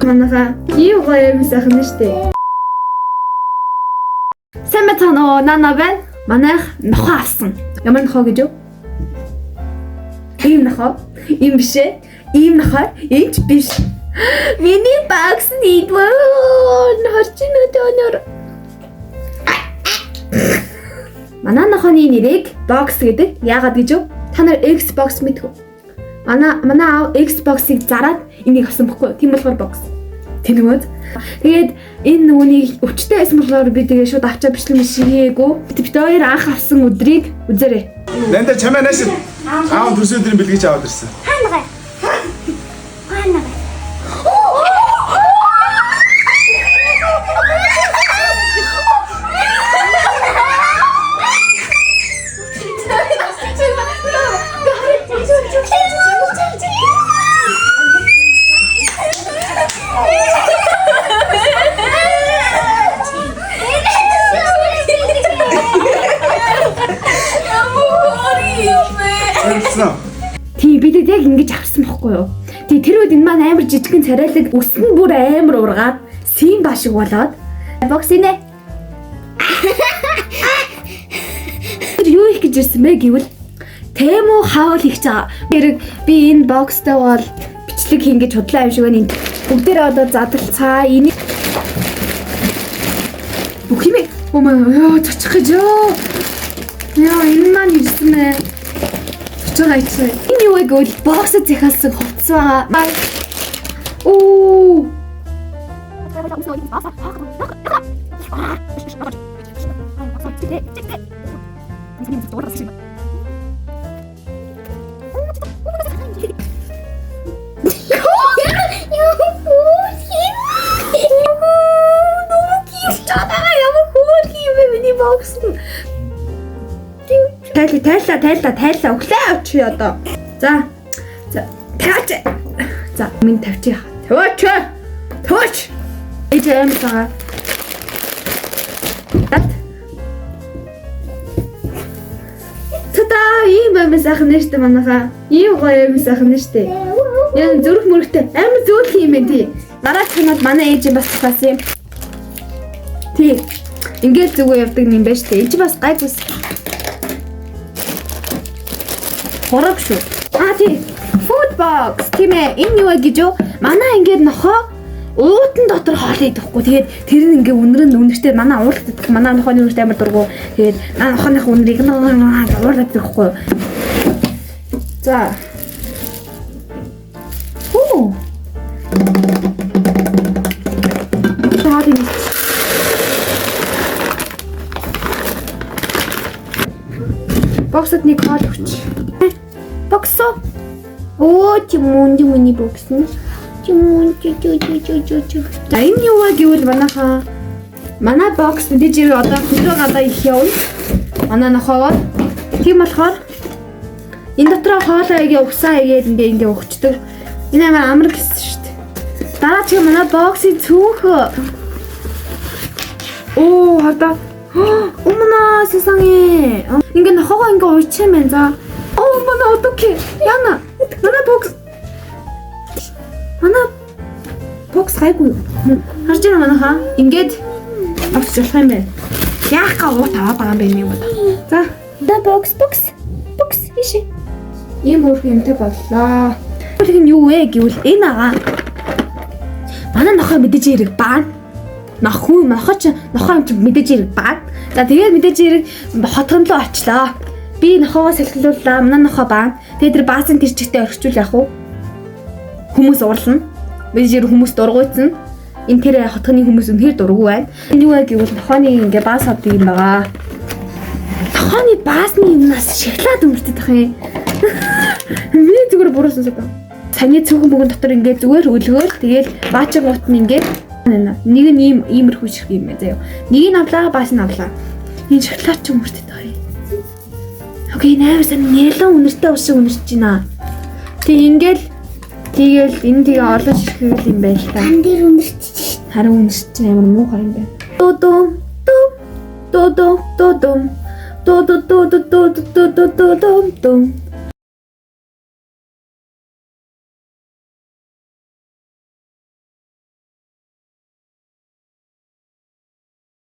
Манайха юу гоё юм сайхан нь штэ. Сайн байна уу? Нана байна. Манайх нохоо авсан. Ямар нохоо гэж юу? Ийм нохоо. Ийм биш ээ. Ийм нохоо. Энд биш. Миний бакс нийтвэн харчин өдөр. Манай нохооны нэрийг бокс гэдэг. Яагаад гэж юу? Та нар Xbox мэдгүй. Манай аав Xbox-ыг зараад энийг авсан бохгүй. Тийм болохоор бокс. Тэнэгүүд. Тэгээд энэ нүунийг өвчтэй байсан болохоор би тэгээ шууд авчаа бичлэн шигээгүй. Бид хоёр анх авсан өдрийг үзээрэй. Нэнда чамаа нааш аав төрсөн өдрийн бэлгийч аваад ирсэн. Хаана. Тий бид яг ингэж авсан бохгүй юу. Тий тэр үед энэ маань амар жижигхэн царайлаг өснө бүр амар ургаад симба шиг болоод бокс инэ. Тэр юу их гэж ирсэн бэ гэвэл Тэмүү хаал их чаа. Хэрэг би энэ бокстай бол бичлэг хийн гэж худлаа юм шиг байна. Бүгдээрээ одоо задлцаа энийг бүх юм ёо цочих гэж ёо. Яа энэ маань ирсэн мэ. Цоцгойцоо. Энэ юу гэвэл бокс захиалсан хувцас байгаа. Оо. Тайлаа өглөө авчи одоо. За. Таач. За минь тавьчих. Тооч. Эд амсаа. Тата ийм юм сайхан нэртэй манайха. Ийм гоё юм сайхан нэртэй. Яа зүрх мөрөгтэй амар зөөлх юм ээ тий. Гараа чанаад манай ээж бас цаасан юм. Тий. Ингээд зүгөө явдаг юм байна штэ. Ээж бас гайгүйс. Хорог шүү. Тий. Food box. Тийм ээ. Энэ юу гэж юу? Манай ингээд нохоо уутан дотор хоол идэхгүй. Тэгээд тэр нь ингээ үнэр нь үнэртэй манай уулт идэх. Манай нохооны үнэртэй амар дургу. Тэгээд нохооных үнэрийг уулаад идэхгүй. За. Оо. Таади. Боксод нэг хоол өгч. Боксо. Оо чимүнди миний бокс нь. Чимүнди. За энэ юу вэ гэвэл манай бокс мэдээж одоо хөдөө гадаа их явна. Манай нохоогоо. Тийм болохоор энэ дотроо хоолоо игээ угсаа игээд ингээ өгчдөг. Энэ амар гэсэн шүү дээ. Дараа чи манай боксыг цөөхөө. Оо хата. 어머나 세상에. 이게 너가 이거 옳지 맨자. 어머나 어떡해. 야나. Манай бокс гайгүй. Харж байна манайха. Ингээд авчих юм байна. Яах га уу таваад байгаа юм бэ юм бод. За, Да бокс иши. ийм өөр юмтай боллоо. Тэр нь юу вэ гэвэл энэ агаа. Манай нохоо мэдээж хэрэг баа. Нохоо юм чи мэдээж хэрэг баа. За тэгээд мэдээж хэрэг хотгон руу очлоо. Би нохоогоо салхилууллаа. Манай нохоо баа. Тэгээд тэр баасан тэр чигтээ орхичул яах вэ? Хүмүүс уурлана. Мэдээж хэрэг хүмүүс дургуйцсан. Энэ тэр хотгоны хүмүүс үнэхээр дургүй байна. Энэ юу вэ гэвэл нохооны ингээ баас авдаг юм байгаа. Нохооны баасны юмнаас шоколад өмөрдөг юм. Би зүгээр буруусан сая. Саяны цөөхөн бүгэн дотор ингээ зүгээр өлгөөл. Тэгээд баачин гут нь ингээ нэг нь иймэрхүү шиг юм байна заяа. Нэг нь авлаа, баас нь авлаа. Энэ шоколад ч өмөрдөг юм. Окей, нээрсэн нэлээд үнэртэй ус үнэрч байна. Тэг ингээл тэгэл энэ тэгээ орлож ирэхэл юм байл та. Ан дээр үнэрч. Харин үнэрч амар муухай юм байна. Дум.